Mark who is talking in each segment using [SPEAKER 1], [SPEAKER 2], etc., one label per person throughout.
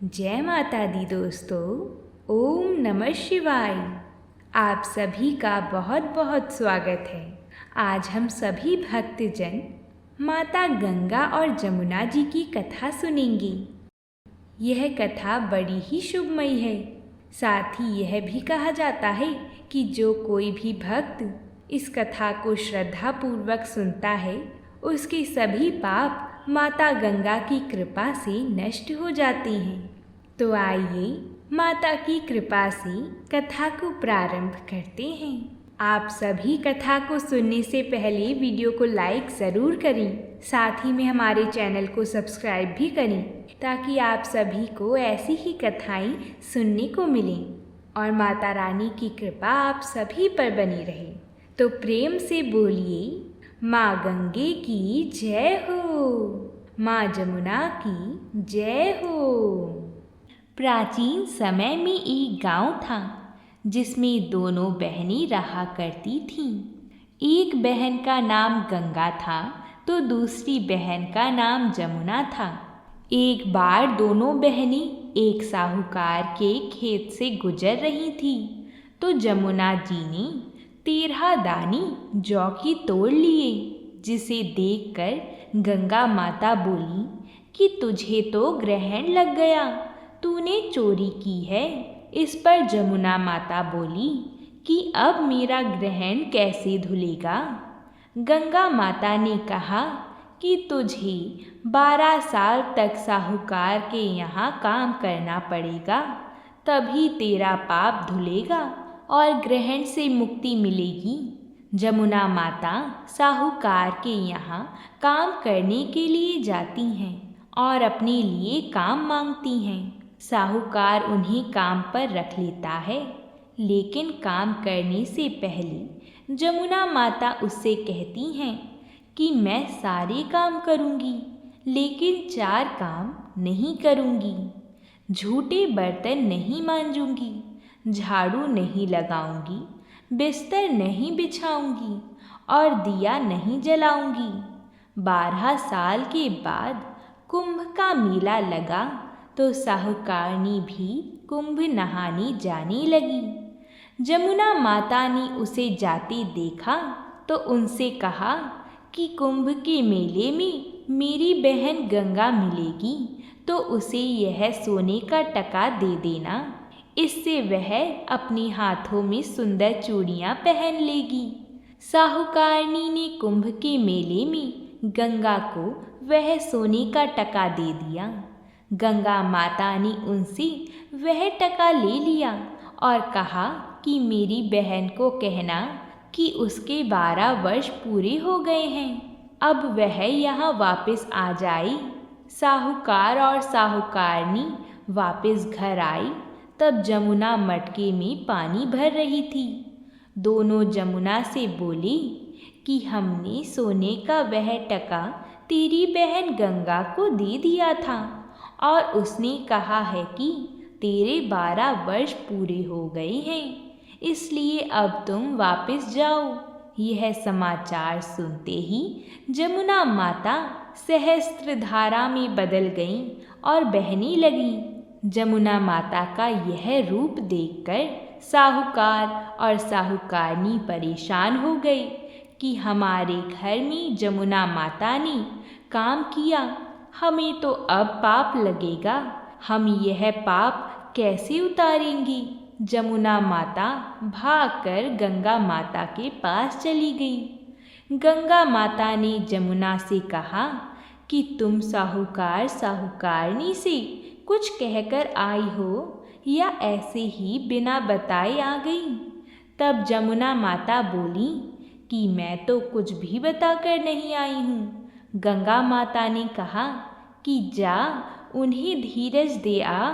[SPEAKER 1] जय माता दी दोस्तों। ओम नमः शिवाय। आप सभी का बहुत बहुत स्वागत है। आज हम सभी भक्तजन माता गंगा और जमुना जी की कथा सुनेंगे। यह कथा बड़ी ही शुभमयी है। साथ ही यह भी कहा जाता है कि जो कोई भी भक्त इस कथा को श्रद्धापूर्वक सुनता है उसके सभी पाप माता गंगा की कृपा से नष्ट हो जाते हैं। तो आइए माता की कृपा से कथा को प्रारंभ करते हैं। आप सभी कथा को सुनने से पहले वीडियो को लाइक ज़रूर करें। साथ ही में हमारे चैनल को सब्सक्राइब भी करें ताकि आप सभी को ऐसी ही कथाएं सुनने को मिलें और माता रानी की कृपा आप सभी पर बनी रहे। तो प्रेम से बोलिए, माँ गंगे की जय हो, माँ जमुना की जय हो। प्राचीन समय में एक गांव था जिसमें दोनों बहनें रहा करती थीं। एक बहन का नाम गंगा था तो दूसरी बहन का नाम जमुना था। एक बार दोनों बहनें एक साहूकार के खेत से गुजर रही थीं तो जमुना जी ने 13 दाने जौ की तोड़ लिए, जिसे देखकर गंगा माता बोली कि तुझे तो ग्रहण लग गया, तूने चोरी की है। इस पर जमुना माता बोली कि अब मेरा ग्रहण कैसे धुलेगा। गंगा माता ने कहा कि तुझे 12 साल तक साहूकार के यहाँ काम करना पड़ेगा, तभी तेरा पाप धुलेगा और ग्रहण से मुक्ति मिलेगी। जमुना माता साहूकार के यहाँ काम करने के लिए जाती हैं और अपने लिए काम मांगती हैं। साहूकार उन्हें काम पर रख लेता है, लेकिन काम करने से पहले जमुना माता उससे कहती हैं कि मैं सारे काम करूँगी लेकिन 4 काम नहीं करूँगी। झूठे बर्तन नहीं मांजूंगी, झाड़ू नहीं लगाऊंगी, बिस्तर नहीं बिछाऊंगी और दिया नहीं जलाऊंगी। 12 साल के बाद कुंभ का मेला लगा तो साहूकारनी भी कुंभ नहाने जाने लगी। जमुना माता ने उसे जाते देखा तो उनसे कहा कि कुंभ के मेले में मेरी बहन गंगा मिलेगी तो उसे यह सोने का टका दे देना, इससे वह अपने हाथों में सुंदर चूड़ियाँ पहन लेगी। साहूकारनी ने कुंभ के मेले में गंगा को वह सोने का टका दे दिया। गंगा माता ने उनसे वह टका ले लिया और कहा कि मेरी बहन को कहना कि उसके 12 वर्ष पूरे हो गए हैं, अब वह यहाँ वापस आ जाए। साहूकार और साहूकारनी वापस घर आई तब जमुना मटके में पानी भर रही थी। दोनों जमुना से बोली कि हमने सोने का वह टका तेरी बहन गंगा को दे दिया था और उसने कहा है कि तेरे 12 वर्ष पूरे हो गए हैं, इसलिए अब तुम वापस जाओ। यह समाचार सुनते ही जमुना माता सहस्त्रधारा में बदल गईं और बहने लगीं। जमुना माता का यह रूप देखकर साहूकार और साहूकारनी परेशान हो गए कि हमारे घर में जमुना माता ने काम किया, हमें तो अब पाप लगेगा, हम यह पाप कैसे उतारेंगी। जमुना माता भागकर गंगा माता के पास चली गई। गंगा माता ने जमुना से कहा कि तुम साहूकार साहूकारनी से कुछ कहकर आई हो या ऐसे ही बिना बताए आ गई। तब जमुना माता बोली कि मैं तो कुछ भी बताकर नहीं आई हूँ। गंगा माता ने कहा कि जा उन्हें धीरज दे आ,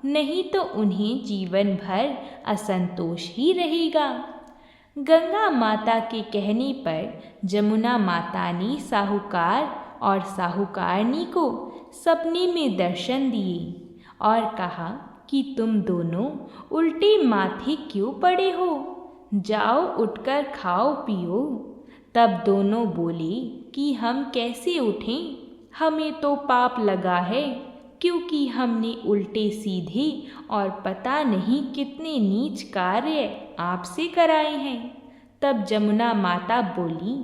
[SPEAKER 1] नहीं तो उन्हें जीवन भर असंतोष ही रहेगा। गंगा माता के कहने पर जमुना माता ने साहूकार और साहूकारनी को सपने में दर्शन दिए और कहा कि तुम दोनों उल्टे माथे क्यों पड़े हो, जाओ उठकर खाओ पियो। तब दोनों बोले कि हम कैसे उठें, हमें तो पाप लगा है, क्योंकि हमने उल्टे सीधे और पता नहीं कितने नीच कार्य आपसे कराए हैं। तब जमुना माता बोली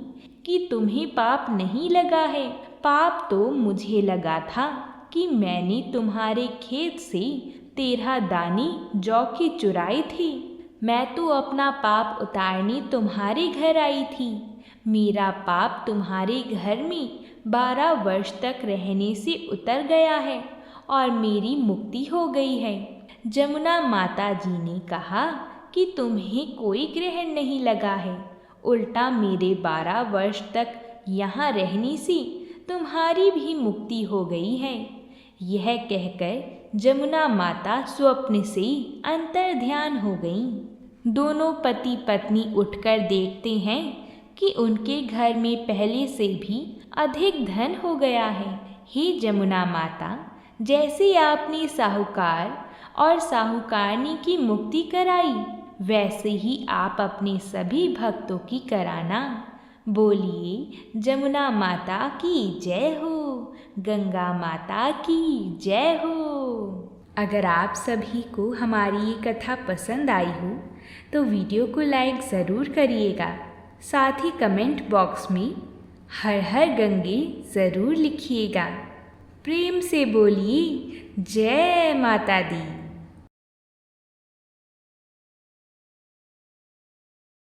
[SPEAKER 1] कि तुम्हें पाप नहीं लगा है, पाप तो मुझे लगा था कि मैंने तुम्हारे खेत से 13 दाने जौ की चुराई थी। मैं तो अपना पाप उतारने तुम्हारे घर आई थी। मेरा पाप तुम्हारे घर में 12 वर्ष तक रहने से उतर गया है और मेरी मुक्ति हो गई है। जमुना माता जी ने कहा कि तुम्हें कोई ग्रहण नहीं लगा है, उल्टा मेरे 12 वर्ष तक यहाँ रहने से तुम्हारी भी मुक्ति हो गई है। यह कहकर जमुना माता स्वप्न से अंतर्ध्यान हो गईं। दोनों पति पत्नी उठकर देखते हैं कि उनके घर में पहले से भी अधिक धन हो गया है। हे जमुना माता, जैसे आपने साहूकार और साहूकारनी की मुक्ति कराई, वैसे ही आप अपने सभी भक्तों की कराना। बोलिए जमुना माता की जय हो, गंगा माता की जय हो। अगर आप सभी को हमारी ये कथा पसंद आई हो तो वीडियो को लाइक ज़रूर करिएगा। साथ ही कमेंट बॉक्स में हर हर गंगे ज़रूर लिखिएगा। प्रेम से बोलिए जय माता दी।